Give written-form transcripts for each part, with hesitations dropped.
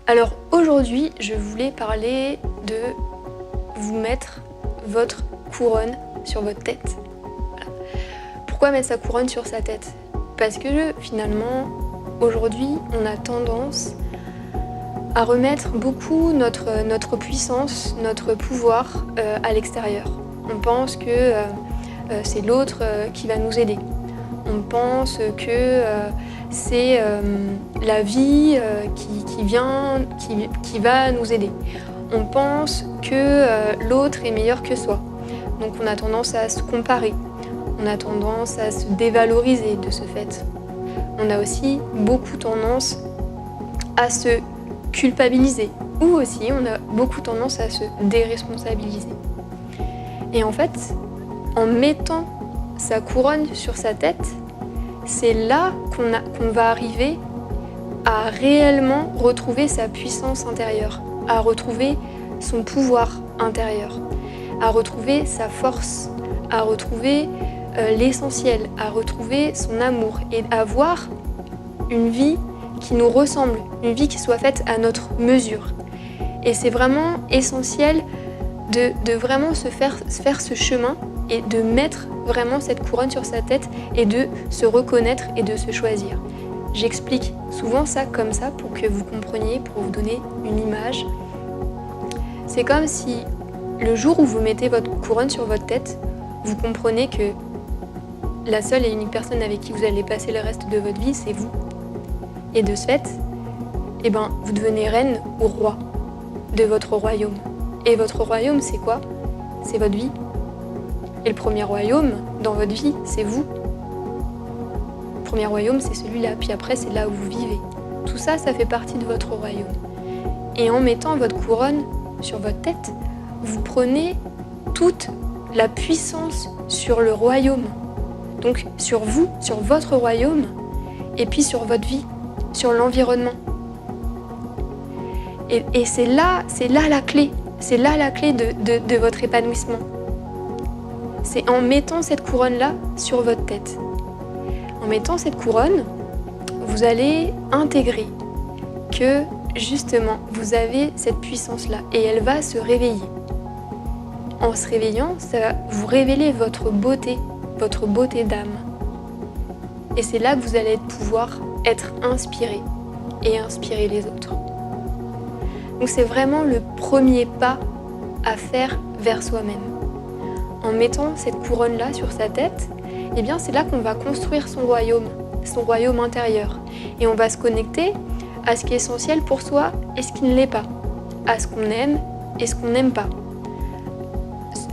Alors aujourd'hui, je voulais parler de vous mettre votre couronne sur votre tête. Voilà. Pourquoi mettre sa couronne sur sa tête? Parce que finalement, aujourd'hui, on a tendance à remettre beaucoup notre puissance, notre pouvoir à l'extérieur. On pense que c'est l'autre qui va nous aider. On pense que c'est la vie qui va nous aider. On pense que l'autre est meilleur que soi. Donc on a tendance à se comparer. On a tendance à se dévaloriser de ce fait. On a aussi beaucoup tendance à se culpabiliser. Ou aussi on a beaucoup tendance à se déresponsabiliser. Et en fait, en mettant sa couronne sur sa tête, c'est là qu'on va arriver à réellement retrouver sa puissance intérieure, à retrouver son pouvoir intérieur, à retrouver sa force, à retrouver l'essentiel, à retrouver son amour et avoir une vie qui nous ressemble, une vie qui soit faite à notre mesure. Et c'est vraiment essentiel de vraiment se faire ce chemin et de mettre vraiment cette couronne sur sa tête et de se reconnaître et de se choisir. J'explique souvent ça comme ça pour que vous compreniez, pour vous donner une image. C'est comme si le jour où vous mettez votre couronne sur votre tête, vous comprenez que la seule et unique personne avec qui vous allez passer le reste de votre vie, c'est vous. Et de ce fait, vous devenez reine ou roi de votre royaume. Et votre royaume, c'est quoi? C'est votre vie. Et le premier royaume dans votre vie, c'est vous. Le premier royaume, c'est celui-là. Puis après, c'est là où vous vivez. Tout ça, ça fait partie de votre royaume. Et en mettant votre couronne sur votre tête, vous prenez toute la puissance sur le royaume. Donc sur vous, sur votre royaume, et puis sur votre vie, sur l'environnement. Et c'est là la clé. C'est là la clé de votre épanouissement. C'est en mettant cette couronne-là sur votre tête. En mettant cette couronne, vous allez intégrer que justement, vous avez cette puissance-là et elle va se réveiller. En se réveillant, ça va vous révéler votre beauté d'âme. Et c'est là que vous allez pouvoir être inspiré et inspirer les autres. Donc c'est vraiment le premier pas à faire vers soi-même. En mettant cette couronne-là sur sa tête, c'est là qu'on va construire son royaume intérieur. Et on va se connecter à ce qui est essentiel pour soi et ce qui ne l'est pas, à ce qu'on aime et ce qu'on n'aime pas,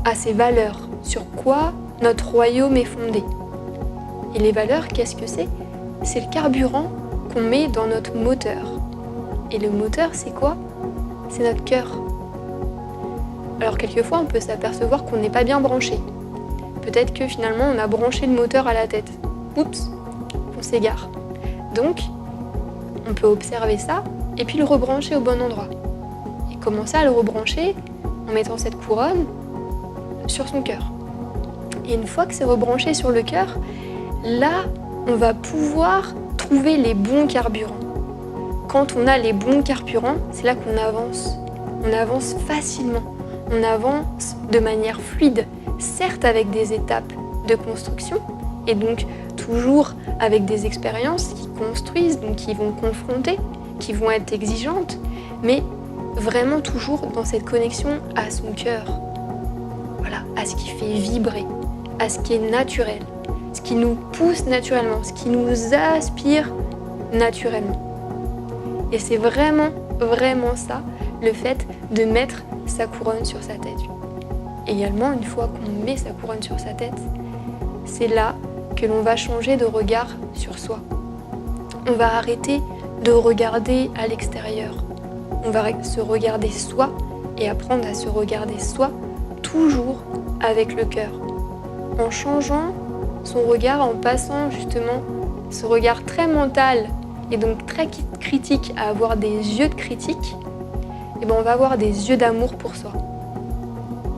à ses valeurs, sur quoi notre royaume est fondé. Et les valeurs, qu'est-ce que c'est? C'est le carburant qu'on met dans notre moteur. Et le moteur, c'est quoi? C'est notre cœur. Alors quelquefois, on peut s'apercevoir qu'on n'est pas bien branché. Peut-être que finalement, on a branché le moteur à la tête. Oups, on s'égare. Donc, on peut observer ça et puis le rebrancher au bon endroit. Et commencer à le rebrancher en mettant cette couronne sur son cœur. Et une fois que c'est rebranché sur le cœur, là, on va pouvoir trouver les bons carburants. Quand on a les bons carburants, c'est là qu'on avance. On avance facilement. On avance de manière fluide, certes avec des étapes de construction, et donc toujours avec des expériences qui construisent, donc qui vont confronter, qui vont être exigeantes, mais vraiment toujours dans cette connexion à son cœur. Voilà, à ce qui fait vibrer, à ce qui est naturel, ce qui nous pousse naturellement, ce qui nous aspire naturellement. Et c'est vraiment ça, le fait de mettre sa couronne sur sa tête. Également, une fois qu'on met sa couronne sur sa tête, c'est là que l'on va changer de regard sur soi. On va arrêter de regarder à l'extérieur. On va se regarder soi et apprendre à se regarder soi toujours avec le cœur. En changeant son regard, en passant justement ce regard très mental et donc très critique à avoir des yeux de critique, on va avoir des yeux d'amour pour soi.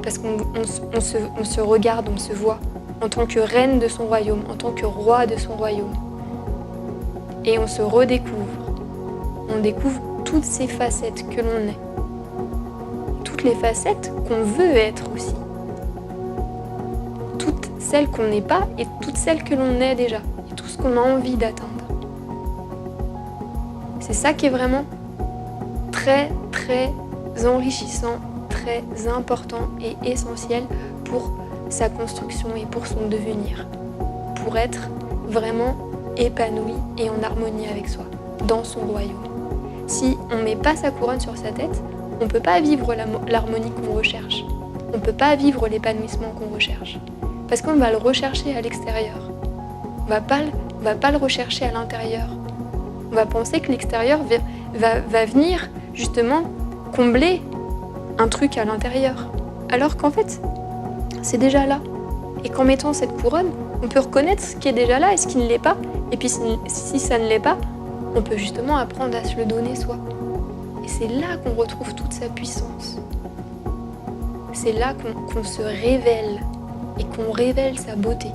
Parce qu'on se regarde, on se voit en tant que reine de son royaume, en tant que roi de son royaume. Et on se redécouvre. On découvre toutes ces facettes que l'on est. Toutes les facettes qu'on veut être aussi. Toutes celles qu'on n'est pas et toutes celles que l'on est déjà. Et tout ce qu'on a envie d'atteindre. C'est ça qui est vraiment très, très enrichissant, très important et essentiel pour sa construction et pour son devenir. Pour être vraiment épanoui et en harmonie avec soi, dans son royaume. Si on ne met pas sa couronne sur sa tête, on ne peut pas vivre l'harmonie qu'on recherche. On ne peut pas vivre l'épanouissement qu'on recherche. Parce qu'on va le rechercher à l'extérieur. On va pas le rechercher à l'intérieur. On va penser que l'extérieur va venir justement combler un truc à l'intérieur. Alors qu'en fait, c'est déjà là. Et qu'en mettant cette couronne, on peut reconnaître ce qui est déjà là et ce qui ne l'est pas. Et puis si ça ne l'est pas, on peut justement apprendre à se le donner soi. Et c'est là qu'on retrouve toute sa puissance. C'est là qu'on se révèle et qu'on révèle sa beauté.